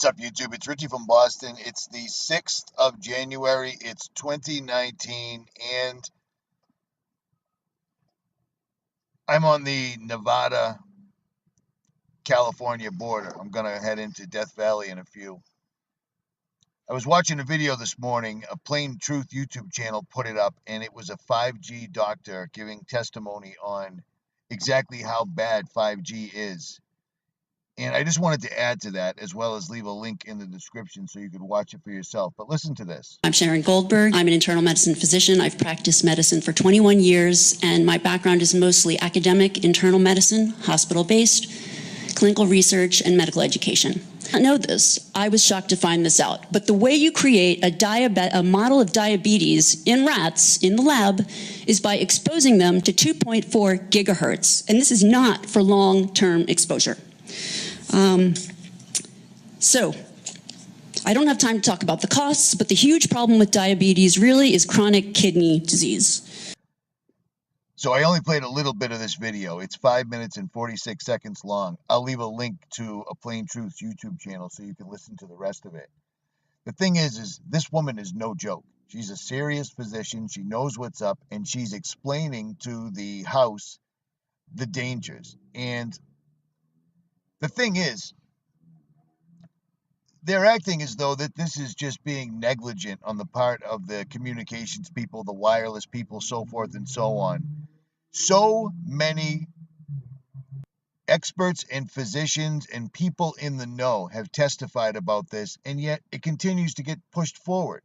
What's up, YouTube? It's Richie from Boston. It's the 6th of January. It's 2019, and I'm on the Nevada-California border. I'm going to head into Death Valley in a few. I was watching a video this morning. A Plain Truth YouTube channel put it up, and it was a 5G doctor giving testimony on exactly how bad 5G is. And I just wanted to add to that, as well as leave a link in the description so you could watch it for yourself. But listen to this. I'm Sharon Goldberg. I'm an internal medicine physician. I've practiced medicine for 21 years, and my background is mostly academic, internal medicine, hospital-based, clinical research, and medical education. I know this. I was shocked to find this out. But the way you create a model of diabetes in rats in the lab is by exposing them to 2.4 gigahertz. And this is not for long-term exposure. So I don't have time to talk about the costs, but the huge problem with diabetes really is chronic kidney disease. So I only played a little bit of this video. It's 5 minutes and 46 seconds long. I'll leave a link to a Plain Truth YouTube channel so you can listen to the rest of it. The thing is this woman is no joke. She's a serious physician. She knows what's up, and she's explaining to the House the dangers. And the thing is, they're acting as though that this is just being negligent on the part of the communications people, the wireless people, so forth and so on. So many experts and physicians and people in the know have testified about this, and yet it continues to get pushed forward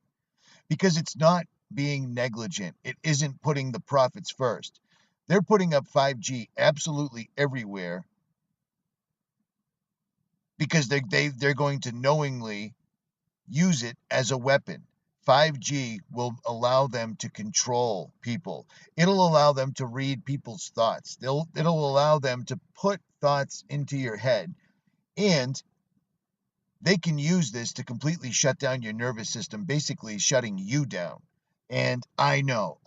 because it's not being negligent. It isn't putting the profits first. They're putting up 5G absolutely everywhere, because they're going to knowingly use it as a weapon. 5G will allow them to control people. It'll allow them to read people's thoughts. It'll allow them to put thoughts into your head. And they can use this to completely shut down your nervous system, basically shutting you down. And I know,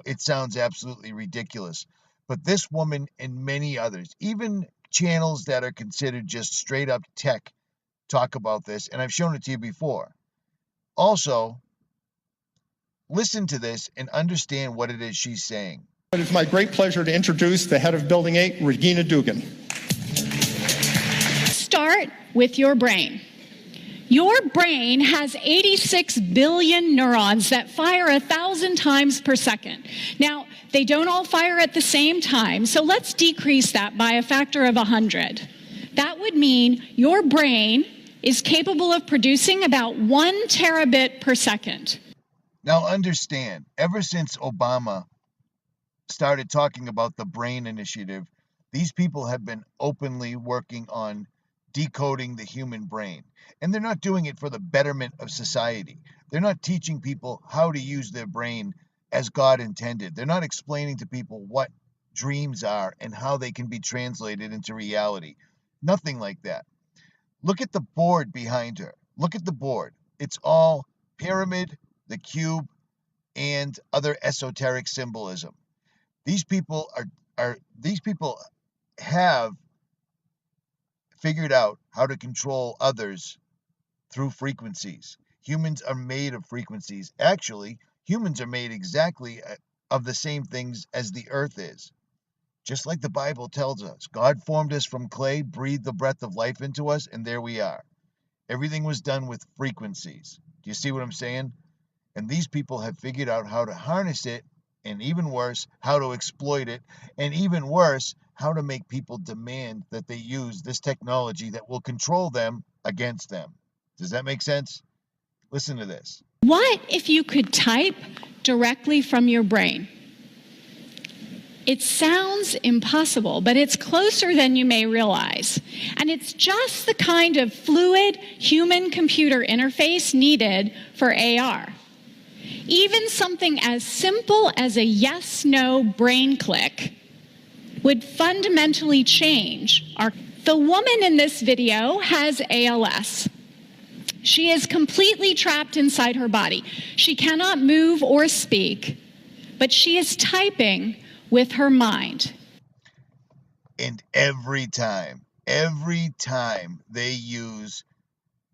it sounds absolutely ridiculous. But this woman and many others, even channels that are considered just straight up tech, talk about this, and I've shown it to you before. Also, listen to this and understand what it is she's saying. It is my great pleasure to introduce the head of Building 8, Regina Dugan. Start with your brain. Your brain has 86 billion neurons that fire 1,000 times per second. Now, they don't all fire at the same time, so let's decrease that by a factor of 100. That would mean your brain is capable of producing about 1 terabit per second. Now understand, ever since Obama started talking about the BRAIN Initiative, these people have been openly working on decoding the human brain. And they're not doing it for the betterment of society. They're not teaching people how to use their brain as God intended. They're not explaining to people what dreams are and how they can be translated into reality. Nothing like that. Look at the board behind her. Look at the board. It's all pyramid, the cube, and other esoteric symbolism. These people have figured out how to control others through frequencies. Humans are made of frequencies. Actually, humans are made exactly of the same things as the earth is. Just like the Bible tells us, God formed us from clay, breathed the breath of life into us, and there we are. Everything was done with frequencies. Do you see what I'm saying? And these people have figured out how to harness it, and even worse, how to exploit it, and even worse, how to make people demand that they use this technology that will control them against them. Does that make sense? Listen to this. What if you could type directly from your brain? It sounds impossible, but it's closer than you may realize. And it's just the kind of fluid human-computer interface needed for AR. Even something as simple as a yes-no brain click would fundamentally change our... The woman in this video has ALS. She is completely trapped inside her body. She cannot move or speak, but she is typing with her mind. And every time they use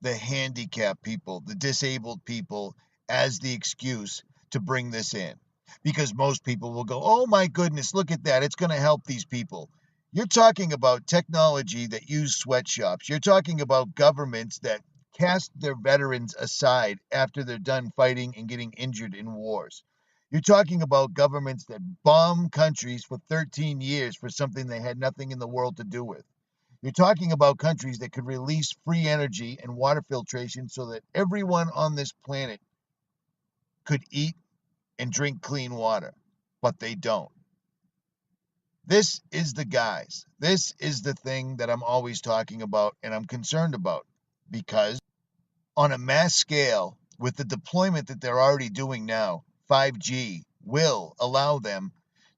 the handicapped people, the disabled people as the excuse to bring this in. Because most people will go, oh my goodness, look at that. It's going to help these people. You're talking about technology that use sweatshops. You're talking about governments that cast their veterans aside after they're done fighting and getting injured in wars. You're talking about governments that bomb countries for 13 years for something they had nothing in the world to do with. You're talking about countries that could release free energy and water filtration so that everyone on this planet could eat and drink clean water, but they don't. This is the guys. This is the thing that I'm always talking about and I'm concerned about, because on a mass scale, with the deployment that they're already doing now, 5G will allow them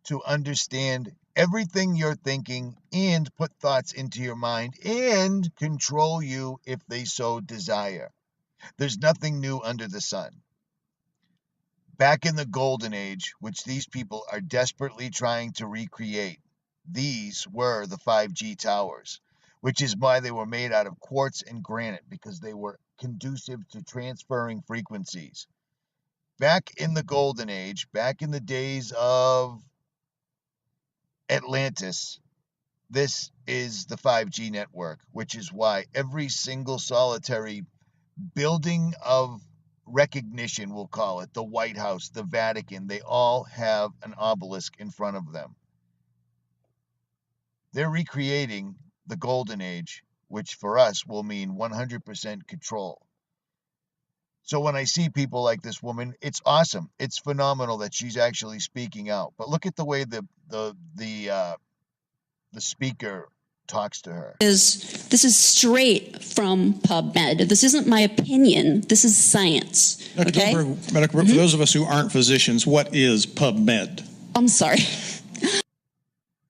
to understand everything you're thinking and put thoughts into your mind and control you if they so desire. There's nothing new under the sun. Back in the golden age, which these people are desperately trying to recreate, these were the 5G towers, which is why they were made out of quartz and granite, because they were conducive to transferring frequencies. Back in the golden age, back in the days of Atlantis, this is the 5G network, which is why every single solitary building of recognition, we'll call it, the White House, the Vatican, they all have an obelisk in front of them. They're recreating the golden age, which for us will mean 100% control. So when I see people like this woman, it's awesome. It's phenomenal that she's actually speaking out. But look at the way the speaker talks to her. This is straight from PubMed. This isn't my opinion. This is science. Dr. Okay? Goldberg, for those of us who aren't physicians, what is PubMed? I'm sorry.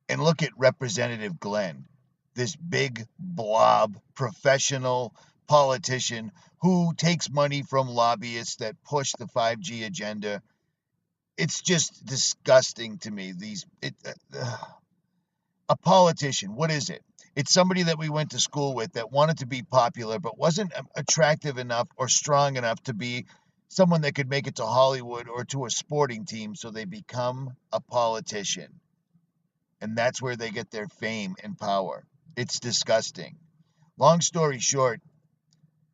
And look at Representative Glenn, this big blob professional politician who takes money from lobbyists that push the 5G agenda. It's just disgusting to me. A politician, what is it? It's somebody that we went to school with that wanted to be popular but wasn't attractive enough or strong enough to be someone that could make it to Hollywood or to a sporting team, so they become a politician. And that's where they get their fame and power. It's disgusting. Long story short,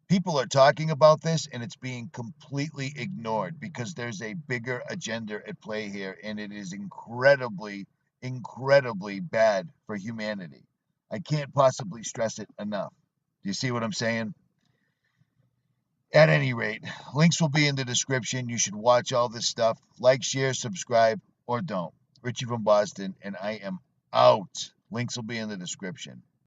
people are talking about this and it's being completely ignored because there's a bigger agenda at play here, and it is incredibly bad for humanity. I can't possibly stress it enough. Do you see what I'm saying? At any rate, links will be in the description. You should watch all this stuff. Like, share, subscribe, or don't. Richie from Boston, and I am out. Links will be in the description.